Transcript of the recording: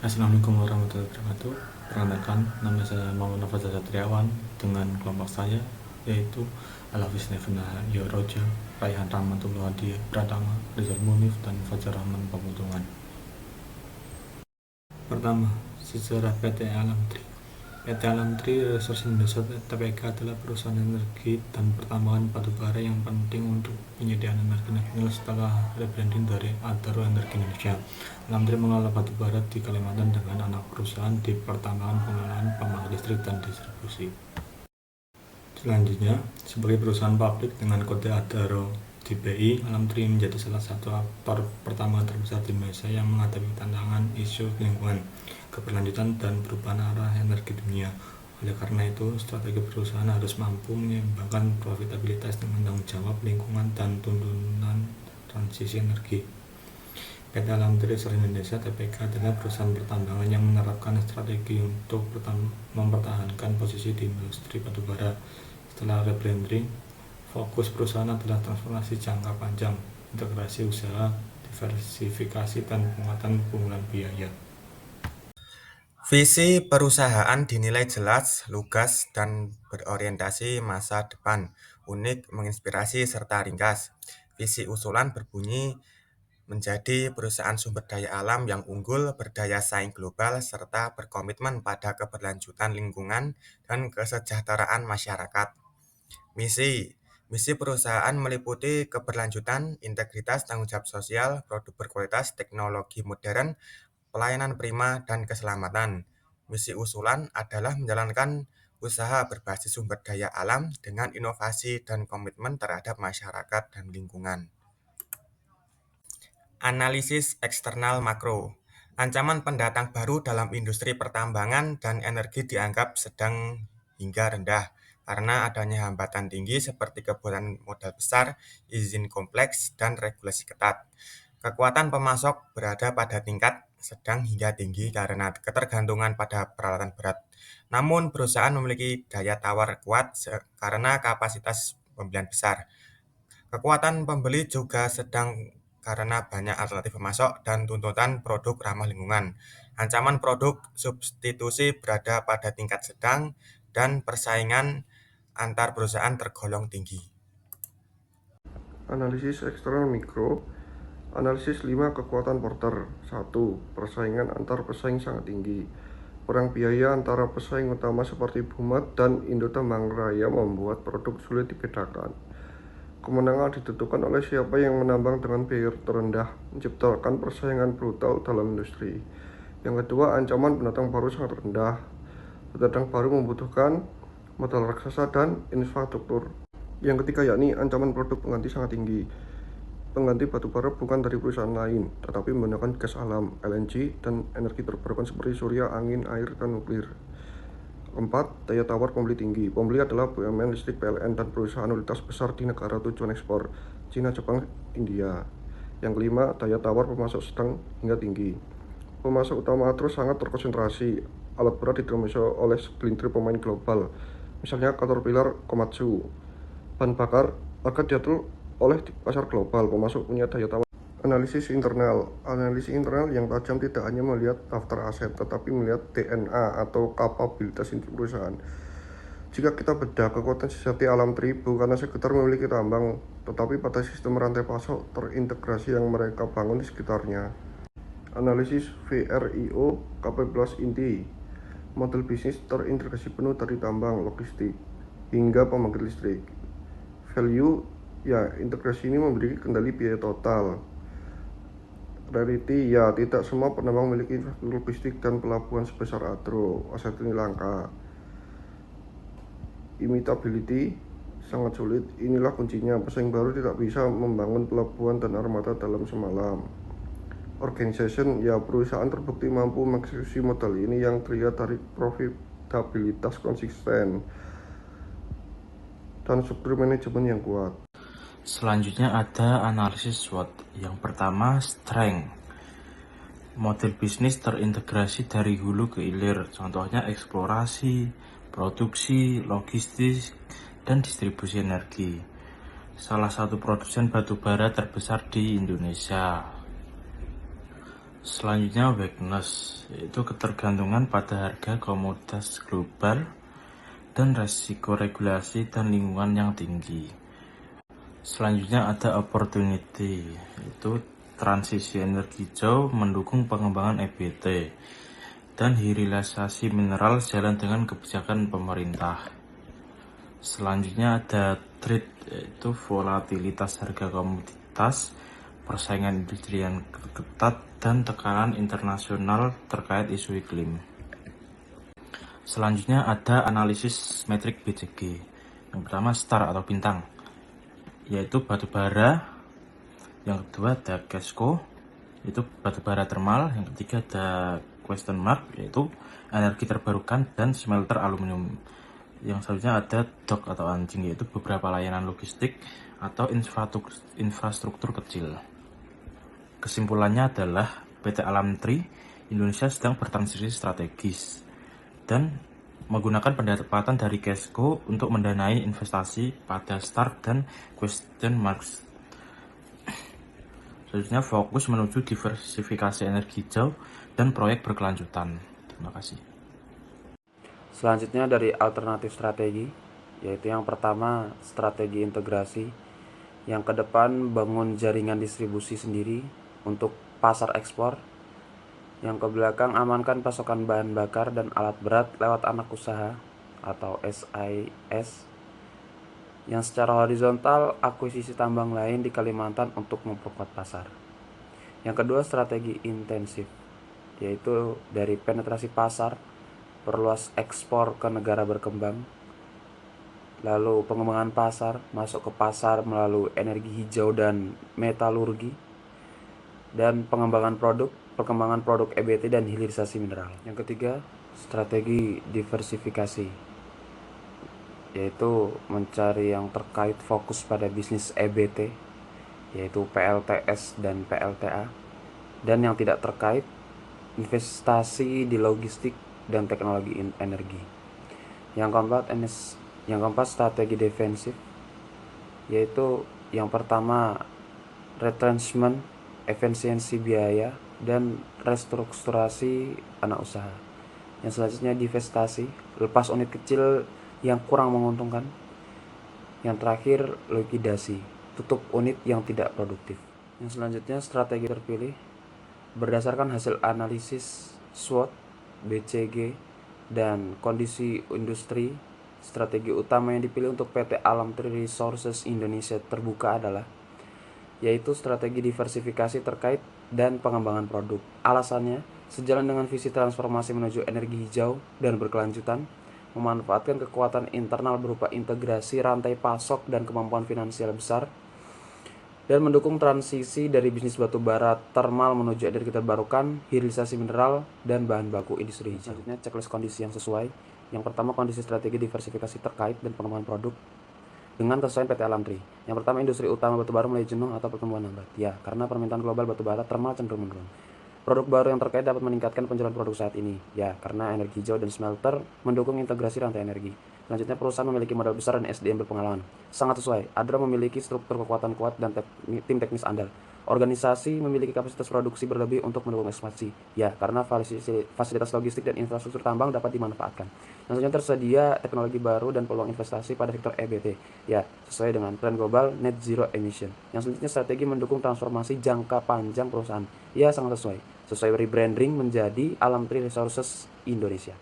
Assalamualaikum warahmatullahi wabarakatuh. Perkenalkan, nama saya Muhammad Nafas Satriawan dengan kelompok saya yaitu Alafis Nevena Yoroja, Raihan Rahmatullah Hadi Pratama, Rizal Munif, dan Fajar Rahman Pamutungan. Pertama, sejarah PT Alam Tri. PT Alam Tri Resources Indonesia (TPK) adalah perusahaan energi dan pertambangan batubara yang penting untuk penyediaan energi nasional setelah rebranding dari Adaro Energi Indonesia. Alam Tri mengelola batubara di Kalimantan dengan anak perusahaan di pertambangan, pengelolaan, pembangkit listrik, dan distribusi. Selanjutnya, sebagai perusahaan pabrik dengan kode Adaro di BI, Alam Tri menjadi salah satu aktor pertambangan terbesar di Indonesia yang menghadapi tantangan isu lingkungan, keberlanjutan, dan perubahan arah energi dunia. Oleh karena itu, strategi perusahaan harus mampu menyeimbangkan profitabilitas dengan tanggung jawab lingkungan dan tuntunan transisi energi. PT Alam Tri Resources Indonesia (TPK) adalah perusahaan pertambangan yang menerapkan strategi untuk mempertahankan posisi di industri batubara. Setelah rebranding, fokus perusahaan adalah transformasi jangka panjang, integrasi usaha, diversifikasi, dan penguatan keunggulan biaya. Visi perusahaan dinilai jelas, lugas, dan berorientasi masa depan, unik, menginspirasi, serta ringkas. Visi usulan berbunyi menjadi perusahaan sumber daya alam yang unggul, berdaya saing global, serta berkomitmen pada keberlanjutan lingkungan dan kesejahteraan masyarakat. Misi perusahaan meliputi keberlanjutan, integritas, tanggung jawab sosial, produk berkualitas, teknologi modern, pelayanan prima, dan keselamatan. Misi usulan adalah menjalankan usaha berbasis sumber daya alam dengan inovasi dan komitmen terhadap masyarakat dan lingkungan. Analisis eksternal makro. Ancaman pendatang baru dalam industri pertambangan dan energi dianggap sedang hingga rendah karena adanya hambatan tinggi seperti kebutuhan modal besar, izin kompleks, dan regulasi ketat. Kekuatan pemasok berada pada tingkat sedang hingga tinggi karena ketergantungan pada peralatan berat. Namun perusahaan memiliki daya tawar kuat karena kapasitas pembelian besar. Kekuatan pembeli juga sedang karena banyak alternatif pemasok dan tuntutan produk ramah lingkungan. Ancaman produk substitusi berada pada tingkat sedang dan persaingan antar perusahaan tergolong tinggi. Analisis eksternal mikro. Analisis 5 kekuatan Porter. 1. Persaingan antar pesaing sangat tinggi. Perang biaya antara pesaing utama seperti Bumat dan Indo Tambang Raya membuat produk sulit dibedakan. Kemenangan ditentukan oleh siapa yang menambang dengan biaya terendah, menciptakan persaingan brutal dalam industri. Yang kedua, ancaman pendatang baru sangat rendah. Pendatang baru membutuhkan modal raksasa dan infrastruktur. Yang ketiga, yakni ancaman produk pengganti sangat tinggi. Pengganti batubara bukan dari perusahaan lain, tetapi menggunakan gas alam, LNG, dan energi terbarukan seperti surya, angin, air, dan nuklir. 4. Daya tawar pembeli tinggi. Pembeli adalah BUMN, listrik, PLN, dan perusahaan utilitas besar di negara tujuan ekspor, Cina, Jepang, India. Yang kelima, daya tawar pemasok sedang hingga tinggi. Pemasok utama terus sangat terkonsentrasi. Alat berat didominasi oleh segelintir pemain global, misalnya Caterpillar, Komatsu. Bahan bakar akan diatur oleh pasar global. Pemasok punya daya tawar. Analisis internal. Analisis internal yang tajam tidak hanya melihat daftar aset, tetapi melihat DNA atau kapabilitas perusahaan. Jika kita bedah, kekuatan sejati Alam Tri bukan sekedar memiliki tambang, tetapi pada sistem rantai pasok terintegrasi yang mereka bangun di sekitarnya. Analisis VRIO kapabilitas inti. Model bisnis terintegrasi penuh dari tambang, logistik, hingga pembangkit listrik. Value, ya, integrasi ini memberi kendali biaya total. Rarity, ya, tidak semua penambang memiliki infrastruktur logistik dan pelabuhan sebesar Adro. Aset ini langka. Imitability, sangat sulit. Inilah kuncinya. Pesaing baru tidak bisa membangun pelabuhan dan armada dalam semalam. Organization, ya, perusahaan terbukti mampu mengeksekusi modal ini yang terlihat dari profitabilitas konsisten dan struktur manajemen yang kuat. Selanjutnya ada analisis SWOT. Yang pertama, strength. Model bisnis terintegrasi dari hulu ke hilir, contohnya eksplorasi, produksi, logistik, dan distribusi energi. Salah satu produsen batubara terbesar di Indonesia. Selanjutnya weakness, yaitu ketergantungan pada harga komoditas global dan resiko regulasi dan lingkungan yang tinggi. Selanjutnya ada opportunity, yaitu transisi energi hijau mendukung pengembangan EBT dan hilirisasi mineral sejalan dengan kebijakan pemerintah. Selanjutnya ada trade, yaitu volatilitas harga komoditas, persaingan industri yang ketat, dan tekanan internasional terkait isu iklim. Selanjutnya ada analisis metrik BCG. Yang pertama star atau bintang, yaitu batubara. Yang kedua ada Kesco, yaitu batubara thermal. Yang ketiga ada question mark, yaitu energi terbarukan dan smelter aluminium. Yang selanjutnya ada DOC atau anjing, yaitu beberapa layanan logistik atau infrastruktur kecil. Kesimpulannya adalah PT Alam Tri Indonesia sedang bertransisi strategis dan menggunakan pendapatan dari Kesco untuk mendanai investasi pada start dan question marks. Selanjutnya fokus menuju diversifikasi energi hijau dan proyek berkelanjutan. Terima kasih. Selanjutnya dari alternatif strategi, yaitu yang pertama strategi integrasi, yang ke depan bangun jaringan distribusi sendiri untuk pasar ekspor, yang ke belakang amankan pasokan bahan bakar dan alat berat lewat anak usaha atau SIS, yang secara horizontal akuisisi tambang lain di Kalimantan untuk memperkuat pasar. Yang kedua strategi intensif, yaitu dari penetrasi pasar, perluas ekspor ke negara berkembang, lalu pengembangan pasar, masuk ke pasar melalui energi hijau dan metalurgi, dan perkembangan produk EBT dan hilirisasi mineral. Yang ketiga, strategi diversifikasi, yaitu mencari yang terkait fokus pada bisnis EBT, yaitu PLTS dan PLTA, dan yang tidak terkait investasi di logistik dan teknologi energi. Yang keempat strategi defensif, yaitu yang pertama retrenchment, efisiensi biaya, dan restrukturasi anak usaha. Yang selanjutnya divestasi, lepas unit kecil yang kurang menguntungkan. Yang terakhir likuidasi, tutup unit yang tidak produktif. Yang selanjutnya strategi terpilih berdasarkan hasil analisis SWOT, BCG, dan kondisi industri. Strategi utama yang dipilih untuk PT Alam Tri Resources Indonesia terbuka adalah yaitu strategi diversifikasi terkait dan pengembangan produk. Alasannya, sejalan dengan visi transformasi menuju energi hijau dan berkelanjutan, memanfaatkan kekuatan internal berupa integrasi rantai pasok dan kemampuan finansial besar, dan mendukung transisi dari bisnis batu bara thermal menuju energi terbarukan, hilirisasi mineral, dan bahan baku industri hijau. Selanjutnya, checklist kondisi yang sesuai. Yang pertama, kondisi strategi diversifikasi terkait dan pengembangan produk dengan kesesuaian PT Alam Tri. Yang pertama, industri utama batubara mulai jenuh atau pertumbuhan lambat. Ya, karena permintaan global batubara thermal cenderung menurun. Produk baru yang terkait dapat meningkatkan penjualan produk saat ini. Ya, karena energi hijau dan smelter mendukung integrasi rantai energi. Selanjutnya, perusahaan memiliki modal besar dan SDM berpengalaman. Sangat sesuai. Adra memiliki struktur kekuatan kuat dan tim teknis andal. Organisasi memiliki kapasitas produksi berlebih untuk mendukung ekspansi. Ya, karena fasilitas logistik dan infrastruktur tambang dapat dimanfaatkan. Selanjutnya, tersedia teknologi baru dan peluang investasi pada sektor EBT. Ya, sesuai dengan tren global net zero emission. Yang selanjutnya, strategi mendukung transformasi jangka panjang perusahaan. Ya, sangat sesuai. Sesuai rebranding menjadi Alam Tri Resources Indonesia.